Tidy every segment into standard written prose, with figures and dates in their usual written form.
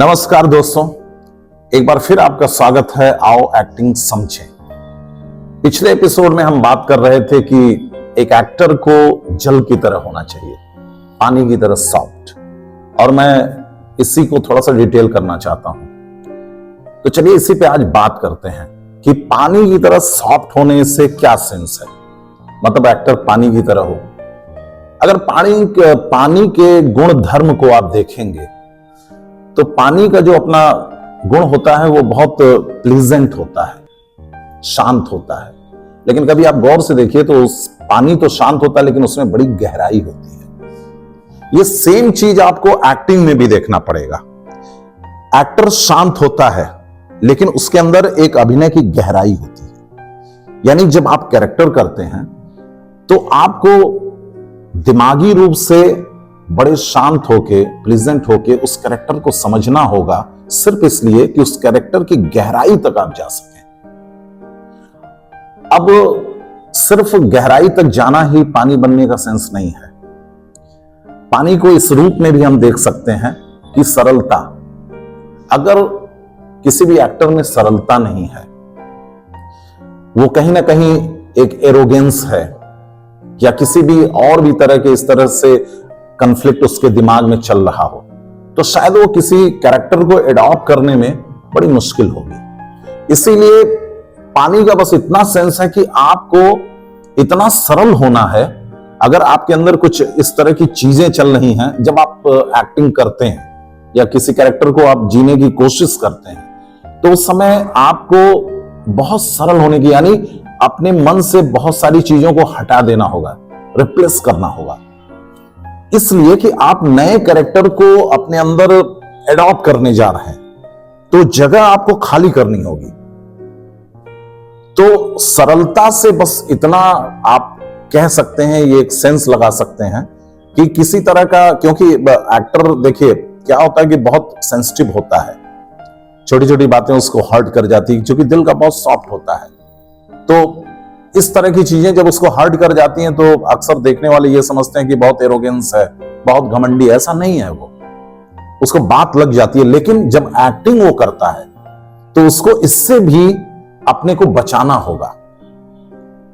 नमस्कार दोस्तों, एक बार फिर आपका स्वागत है। आओ एक्टिंग समझें। पिछले एपिसोड में हम बात कर रहे थे कि एक एक्टर को जल की तरह होना चाहिए, पानी की तरह सॉफ्ट, और मैं इसी को थोड़ा सा डिटेल करना चाहता हूं। तो चलिए इसी पे आज बात करते हैं कि पानी की तरह सॉफ्ट होने से क्या सेंस है। मतलब एक्टर पानी की तरह हो। अगर पानी के गुण धर्म को आप देखेंगे तो पानी का जो अपना गुण होता है वो बहुत प्लीजेंट होता है, शांत होता है। लेकिन कभी आप गौर से देखिए तो उस पानी तो शांत होता है लेकिन उसमें बड़ी गहराई होती है। ये सेम चीज आपको एक्टिंग में भी देखना पड़ेगा। एक्टर शांत होता है लेकिन उसके अंदर एक अभिनय की गहराई होती है। यानी जब आप कैरेक्टर करते हैं तो आपको दिमागी रूप से बड़े शांत होके, प्लीजेंट होके उस कैरेक्टर को समझना होगा, सिर्फ इसलिए कि उस कैरेक्टर की गहराई तक आप जा सकें। अब सिर्फ गहराई तक जाना ही पानी बनने का सेंस नहीं है। पानी को इस रूप में भी हम देख सकते हैं कि सरलता, अगर किसी भी एक्टर में सरलता नहीं है, वो कहीं ना कहीं एक एरोगेंस है या किसी भी और भी तरह के इस तरह से कॉन्फ्लिक्ट उसके दिमाग में चल रहा हो, तो शायद वो किसी कैरेक्टर को एडॉप्ट करने में बड़ी मुश्किल होगी। इसीलिए पानी का बस इतना सेंस है कि आपको इतना सरल होना है। अगर आपके अंदर कुछ इस तरह की चीजें चल रही हैं जब आप एक्टिंग करते हैं या किसी कैरेक्टर को आप जीने की कोशिश करते हैं, तो उस समय आपको बहुत सरल होने की, यानी अपने मन से बहुत सारी चीजों को हटा देना होगा, रिप्लेस करना होगा। इसलिए कि आप नए कैरेक्टर को अपने अंदर एडॉप्ट करने जा रहे हैं, तो जगह आपको खाली करनी होगी। तो सरलता से बस इतना आप कह सकते हैं, ये एक सेंस लगा सकते हैं कि किसी तरह का, क्योंकि एक्टर देखिए क्या होता है कि बहुत सेंसिटिव होता है, छोटी छोटी बातें उसको हर्ट कर जाती है, क्योंकि दिल का बहुत सॉफ्ट होता है। तो इस तरह की चीजें जब उसको हर्ट कर जाती हैं तो अक्सर देखने वाले ये समझते हैं कि बहुत एरोगेंस है, बहुत घमंडी। ऐसा नहीं है, वो उसको बात लग जाती है। लेकिन जब एक्टिंग वो करता है तो उसको इससे भी अपने को बचाना होगा।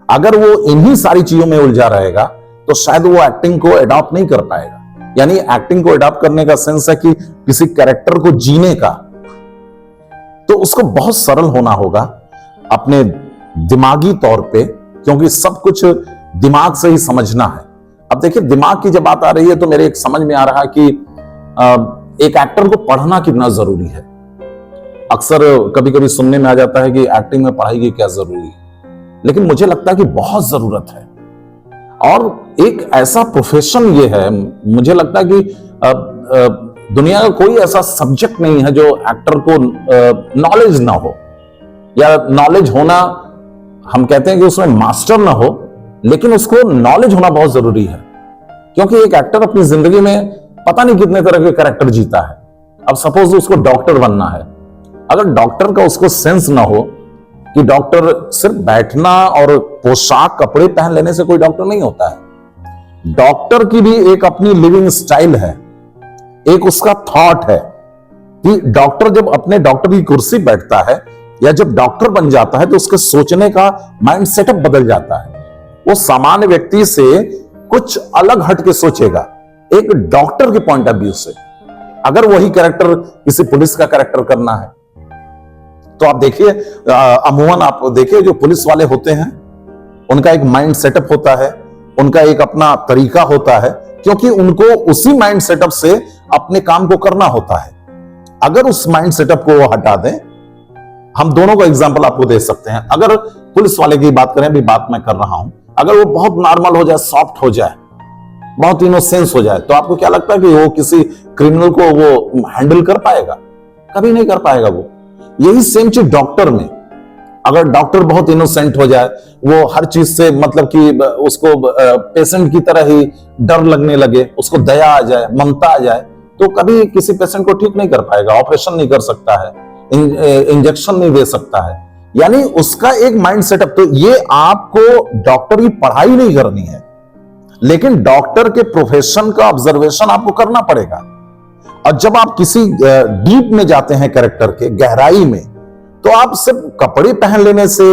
अगर वो इन्हीं सारी चीजों में उलझा रहेगा तो शायद वो एक्टिंग को एडॉप्ट नहीं कर पाएगा। यानी एक्टिंग को एडॉप्ट करने का सेंस है कि किसी कैरेक्टर को जीने का, तो उसको बहुत सरल होना होगा अपने दिमागी तौर पे, क्योंकि सब कुछ दिमाग से ही समझना है। अब देखिए, दिमाग की जब बात आ रही है तो मेरे एक समझ में आ रहा है कि एक एक्टर को पढ़ना कितना जरूरी है। अक्सर कभी कभी सुनने में आ जाता है कि एक्टिंग में पढ़ाई की क्या जरूरी है, लेकिन मुझे लगता है कि बहुत जरूरत है। और एक ऐसा प्रोफेशन ये है, मुझे लगता है कि दुनिया का कोई ऐसा सब्जेक्ट नहीं है जो एक्टर को नॉलेज ना हो, या नॉलेज होना, हम कहते हैं कि उसमें मास्टर ना हो, लेकिन उसको नॉलेज होना बहुत जरूरी है। क्योंकि एक एक्टर अपनी जिंदगी में पता नहीं कितने तरह के कैरेक्टर जीता है। अब सपोज उसको डॉक्टर बनना है, अगर डॉक्टर का उसको सेंस ना हो कि डॉक्टर सिर्फ बैठना और पोशाक कपड़े पहन लेने से कोई डॉक्टर नहीं होता है। डॉक्टर की भी एक अपनी लिविंग स्टाइल है, एक उसका थॉट है कि डॉक्टर जब अपने डॉक्टर की कुर्सी बैठता है या जब डॉक्टर बन जाता है तो उसके सोचने का माइंड सेटअप बदल जाता है। वो सामान्य व्यक्ति से कुछ अलग हट के सोचेगा, एक डॉक्टर के पॉइंट ऑफ व्यू से। अगर वही कैरेक्टर किसी पुलिस का कैरेक्टर करना है तो आप देखिए, अमूमन आप देखिए जो पुलिस वाले होते हैं उनका एक माइंड सेटअप होता है, उनका एक अपना तरीका होता है, क्योंकि उनको उसी माइंड सेटअप से अपने काम को करना होता है। अगर उस माइंड सेटअप को वो हटा दें, हम दोनों का एग्जांपल आपको दे सकते हैं। अगर पुलिस वाले की बात करें, अभी बात मैं कर रहा हूं, अगर वो बहुत नॉर्मल हो जाए, सॉफ्ट हो जाए, बहुत इनोसेंस हो जाए, तो आपको क्या लगता है कि वो किसी क्रिमिनल को वो हैंडल कर पाएगा? कभी नहीं कर पाएगा वो। यही सेम चीज डॉक्टर में, अगर डॉक्टर बहुत इनोसेंट हो जाए, वो हर चीज से मतलब कि उसको पेशेंट की तरह ही डर लगने लगे, उसको दया आ जाए, ममता आ जाए, तो कभी किसी पेशेंट को ठीक नहीं कर पाएगा, ऑपरेशन नहीं कर सकता है, इंजेक्शन नहीं दे सकता है। यानी उसका एक माइंड सेटअप। तो ये आपको डॉक्टर की पढ़ाई नहीं करनी है, लेकिन डॉक्टर के प्रोफेशन का ऑब्जर्वेशन आपको करना पड़ेगा। और जब आप किसी डीप में जाते हैं कैरेक्टर के गहराई में, तो आप सिर्फ कपड़े पहन लेने से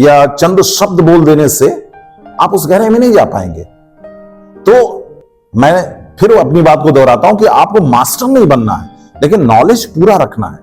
या चंद शब्द बोल देने से आप उस गहराई में नहीं जा पाएंगे। तो मैं फिर अपनी बात को दोहराता हूं कि आपको मास्टर नहीं बनना है, लेकिन नॉलेज पूरा रखना है।